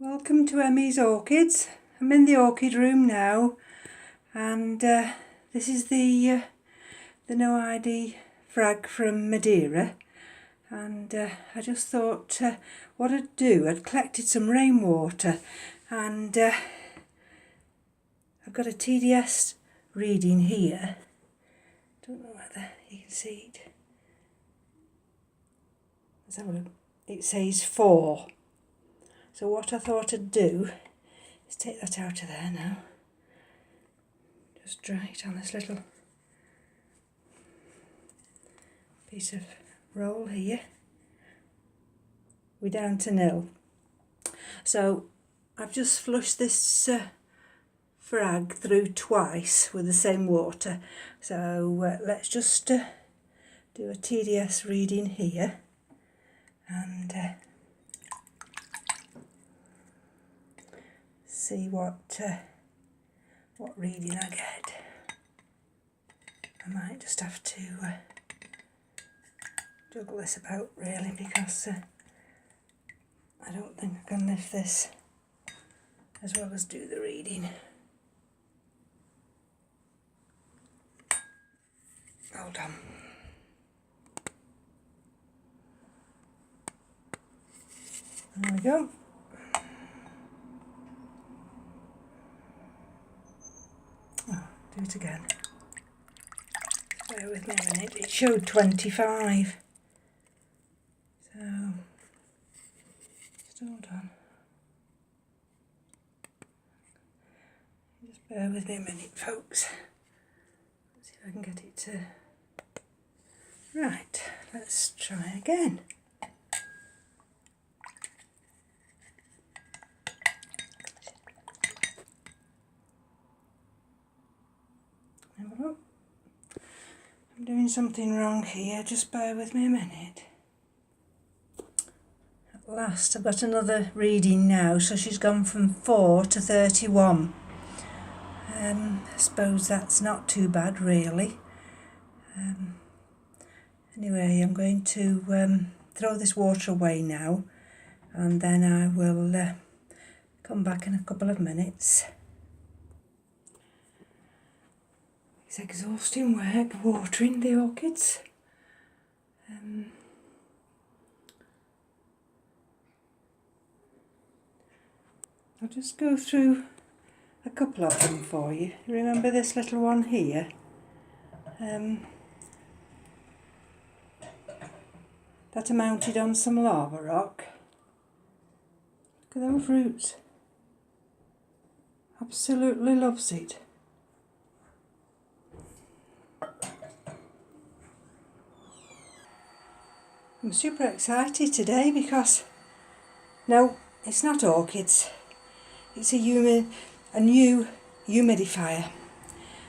Welcome to M.E.s Orchids. I'm in the orchid room now, and this is the no ID frag from Madeira, and I just thought what I'd do, I'd collected some rainwater, and I've got a TDS reading here. Don't know whether you can see it. Let's have a look. It says 4. So what I thought I'd do is take that out of there now. Just dry it on this little piece of roll here. We're down to 0. So I've just flushed this frag through twice with the same water. So let's just do a TDS reading here, and see what reading I get. I might just have to juggle this about really, because I don't think I can lift this as well as do the reading. Hold on. There we go. Do it again. Bear with me a minute. It showed 25. So, just hold on. Just bear with me a minute, folks. Let's see if I can get it to... Right, let's try again. I'm doing something wrong here, just bear with me a minute. At last, I've got another reading now, so she's gone from 4 to 31. I suppose that's not too bad really. Anyway, I'm going to throw this water away now, and then I will come back in a couple of minutes. It's exhausting work watering the orchids. I'll just go through a couple of them for you. Remember this little one here? That I mounted on some lava rock. Look at those roots. Absolutely loves it. I'm super excited today because, no, it's not orchids. It's a new humidifier.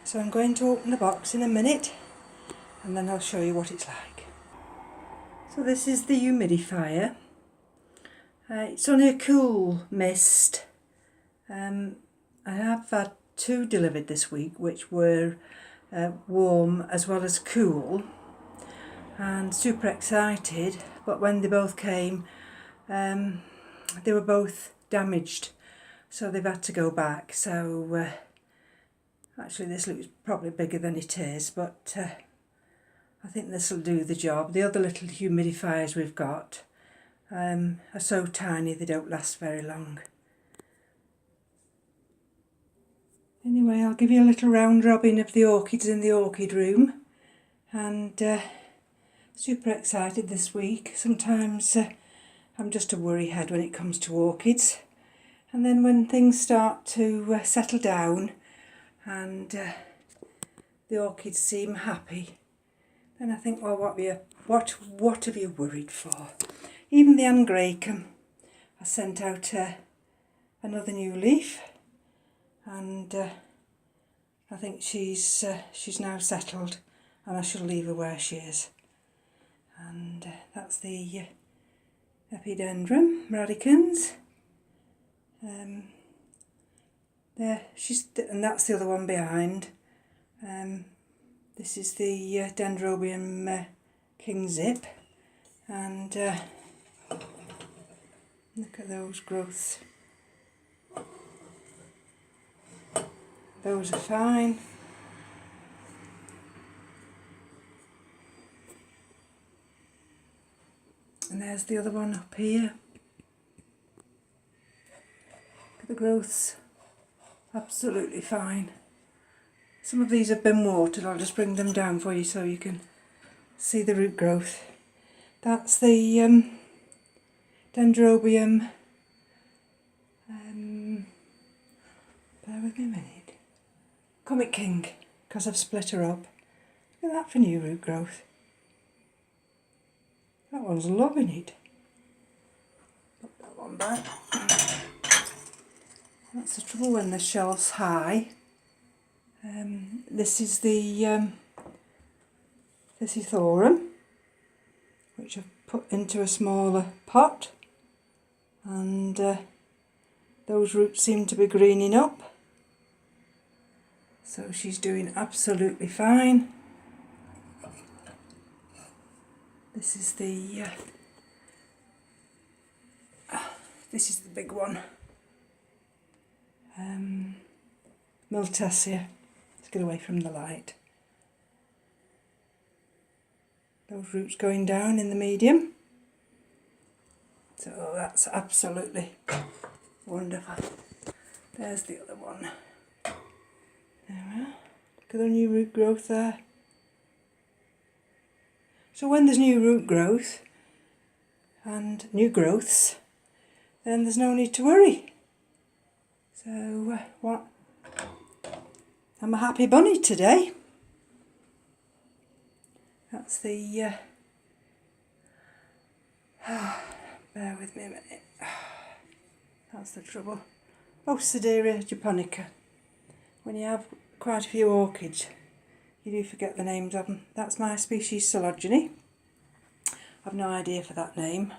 So I'm going to open the box in a minute, and then I'll show you what it's like. So this is the humidifier. It's only a cool mist. I have had 2 delivered this week, which were warm as well as cool. And super excited, but when they both came, they were both damaged, so they've had to go back. So actually this looks probably bigger than it is, but I think this will do the job. The other little humidifiers we've got are so tiny they don't last very long. Anyway, I'll give you a little round robin of the orchids in the orchid room, and super excited this week. Sometimes I'm just a worry head when it comes to orchids, and then when things start to settle down and the orchids seem happy, then I think, well, what have you worried for? Even the angraecum, I sent out another new leaf, and I think she's now settled, and I shall leave her where she is. And that's the epidendrum radicans. There, and that's the other one behind. This is the Dendrobium King Zip, and look at those growths Those are fine. And there's the other one up here. The growth's absolutely fine. Some of these have been watered. I'll just bring them down for you so you can see the root growth. That's the Dendrobium, bear with me a minute, Comic King, because I've split her up. Look at that for new root growth. That one's loving it. Put that one back. That's the trouble when the shelf's high. This is the Thorum, which I've put into a smaller pot, and those roots seem to be greening up, so she's doing absolutely fine. This is the big one, Miltessia. Let's get away from the light. Those roots going down in the medium. So that's absolutely wonderful. There's the other one. There we are. Look at the new root growth there. So when there's new root growth and new growths, then there's no need to worry. So what? I'm a happy bunny today. That's the, bear with me a minute, that's the trouble. Oh, Sedaria japonica. When you have quite a few orchids, you do forget the names of them. That's my species, Coleogeny. I've no idea for that name.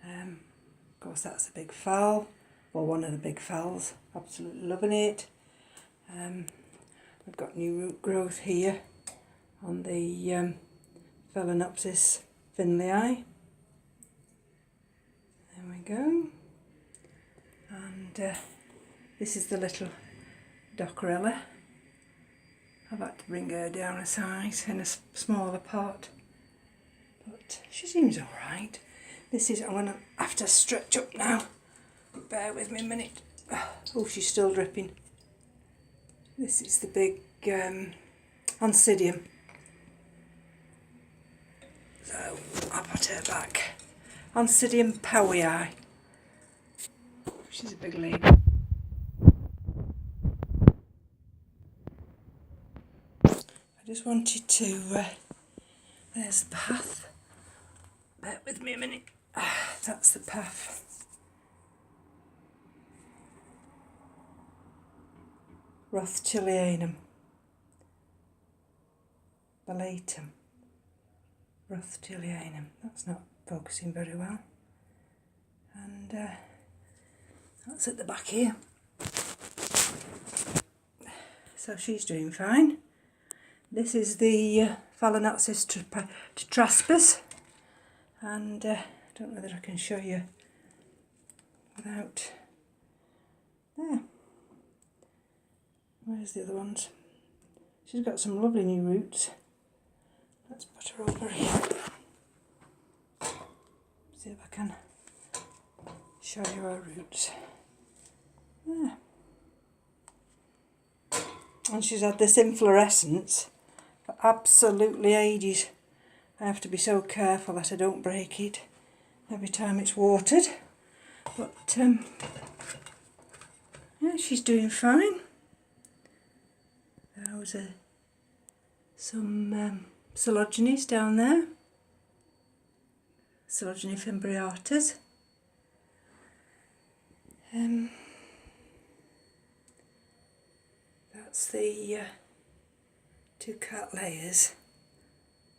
Of course, that's a big phal, or one of the big phals. Absolutely loving it. We've got new root growth here on the Phalaenopsis finleyi. There we go. And this is the little Dockerella. I've had to bring her down a size in a smaller pot, but she seems alright. This is, I'm going to have to stretch up now. Bear with me a minute. Oh, she's still dripping. This is the big Oncidium. So I'll put her back. Oncidium powii. She's a big lady. I just wanted to, there's the path. Bear with me a minute. That's the path. Rothschildianum. Balatum. Rothschildianum. That's not focusing very well. And that's at the back here. So she's doing fine. This is the Phalaenopsis tetraspis, and I don't know whether I can show you without. There. Where's the other ones? She's got some lovely new roots. Let's put her over here. See if I can show you her roots. There. And she's had this inflorescence for absolutely ages. I have to be so careful that I don't break it every time it's watered. But yeah, she's doing fine. Those are some Coleogenes down there. Coleogeny fimbriatas. That's the two Cattleyas.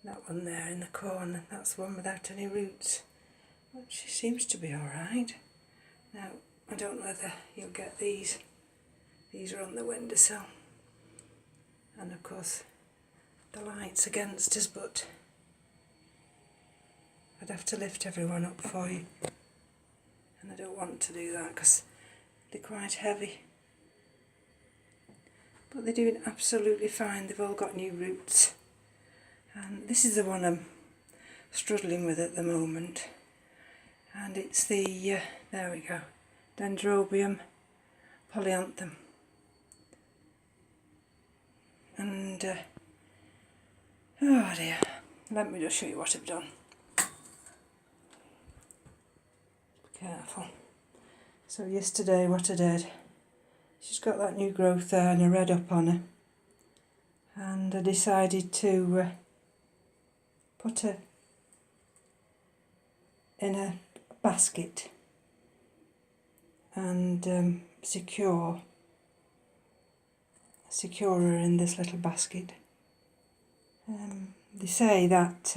That one there in the corner, that's the one without any roots. But she seems to be alright. Now, I don't know whether you'll get these. These are on the windowsill. And of course, the light's against us, but I'd have to lift everyone up for you. And I don't want to do that because they're quite heavy. but they're doing absolutely fine. They've all got new roots, and this is the one I'm struggling with at the moment, and it's the there we go, Dendrobium polyanthum. And oh dear, let me just show you what I've done. Be careful. So yesterday what I did, she's got that new growth there and I read up on her, and I decided to put her in a basket and secure her in this little basket. They say that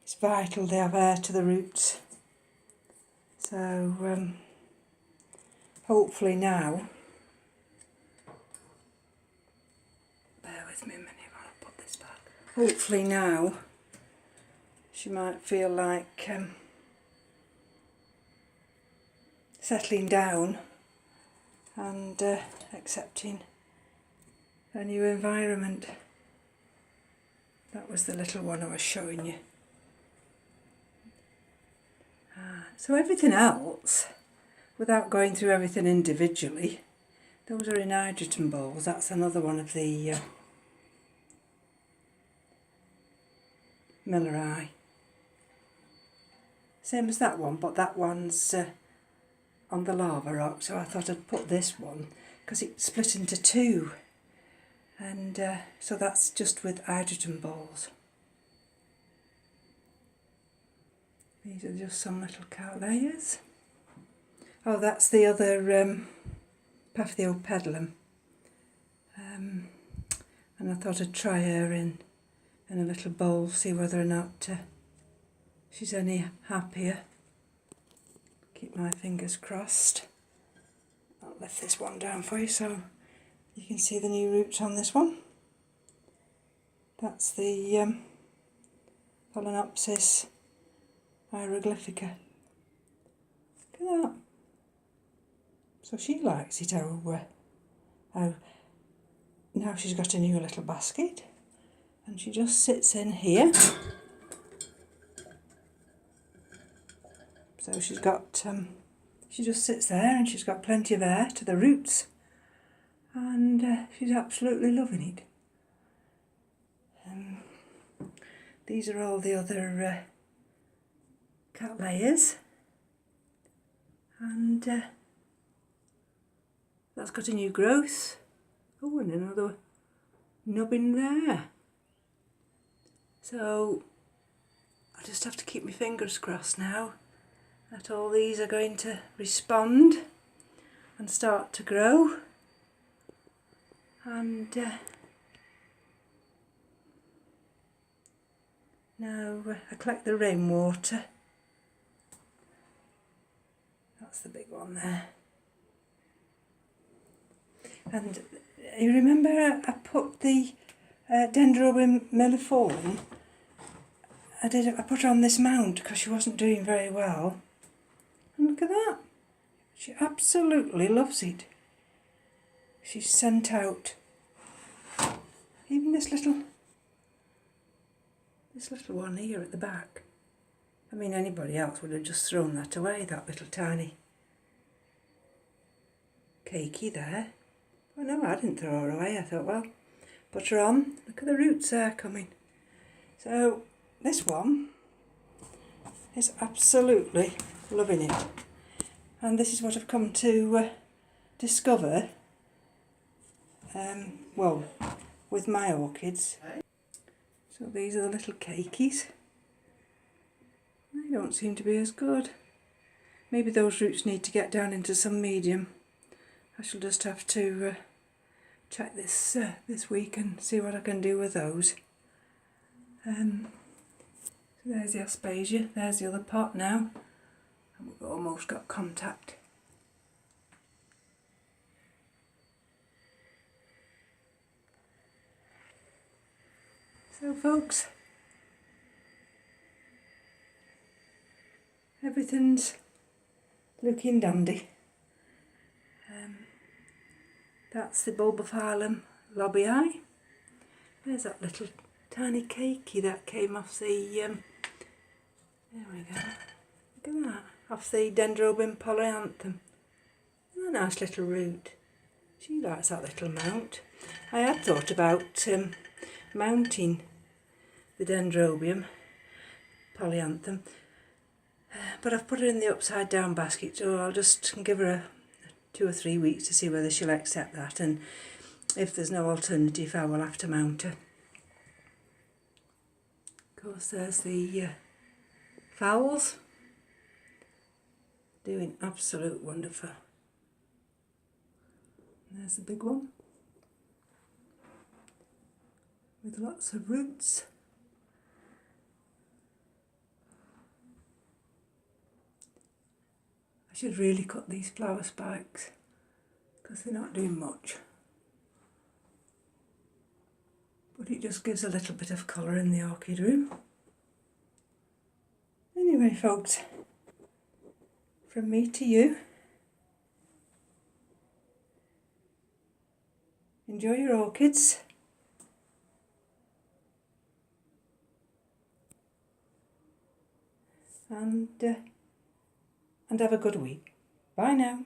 it's vital they have air to the roots, so hopefully now, bear with me a minute while I put this back, hopefully now she might feel like settling down and accepting a new environment. That was the little one I was showing you. So everything else, without going through everything individually, those are in hydrogen bowls. That's another one of the Milleri. Same as that one, but that one's on the lava rock, so I thought I'd put this one because it split into two, and so that's just with hydrogen balls. These are just some little cattleyas. Oh, that's the other Paphiopedilum, and I thought I'd try her in a little bowl, see whether or not she's any happier. Keep my fingers crossed. I'll lift this one down for you so you can see the new roots on this one. That's the Phalaenopsis hieroglyphica. Look at that. So she likes it how now she's got a new little basket, and she just sits in here. So she's got, she just sits there and she's got plenty of air to the roots, and she's absolutely loving it. These are all the other cattleyas, and that's got a new growth. Oh, and another nubbin there. So I just have to keep my fingers crossed now that all these are going to respond and start to grow, and now I collect the rainwater. That's the big one there. And you remember I put the Dendrobium melliforme, I put her on this mound because she wasn't doing very well. And look at that. She absolutely loves it. She's sent out even this little one here at the back. I mean, anybody else would have just thrown that away, that little tiny cakey there. Well, no, I didn't throw her away. I thought, well, put her on. Look at the roots there coming. So this one is absolutely loving it, and this is what I've come to discover, well, with my orchids. So these are the little cakeys. They don't seem to be as good. Maybe those roots need to get down into some medium. I shall just have to check this this week and see what I can do with those. So there's the aspasia, there's the other pot now, and we've almost got contact. So folks, everything's looking dandy. That's the Bulbophyllum lobbii. There's that little tiny cakey that came off the, there we go, look at that, off the Dendrobium polyanthum. A nice little root. She likes that little mount. I had thought about mounting the Dendrobium polyanthum, but I've put her in the upside down basket, so I'll just give her 2 or 3 weeks to see whether she'll accept that, and if there's no alternative I will have to mount her. Of course there's the fowls, doing absolute wonderful. And there's the big one with lots of roots. I should really cut these flower spikes because they're not doing much. But it just gives a little bit of colour in the orchid room. Anyway folks, from me to you, enjoy your orchids. And have a good week. Bye now.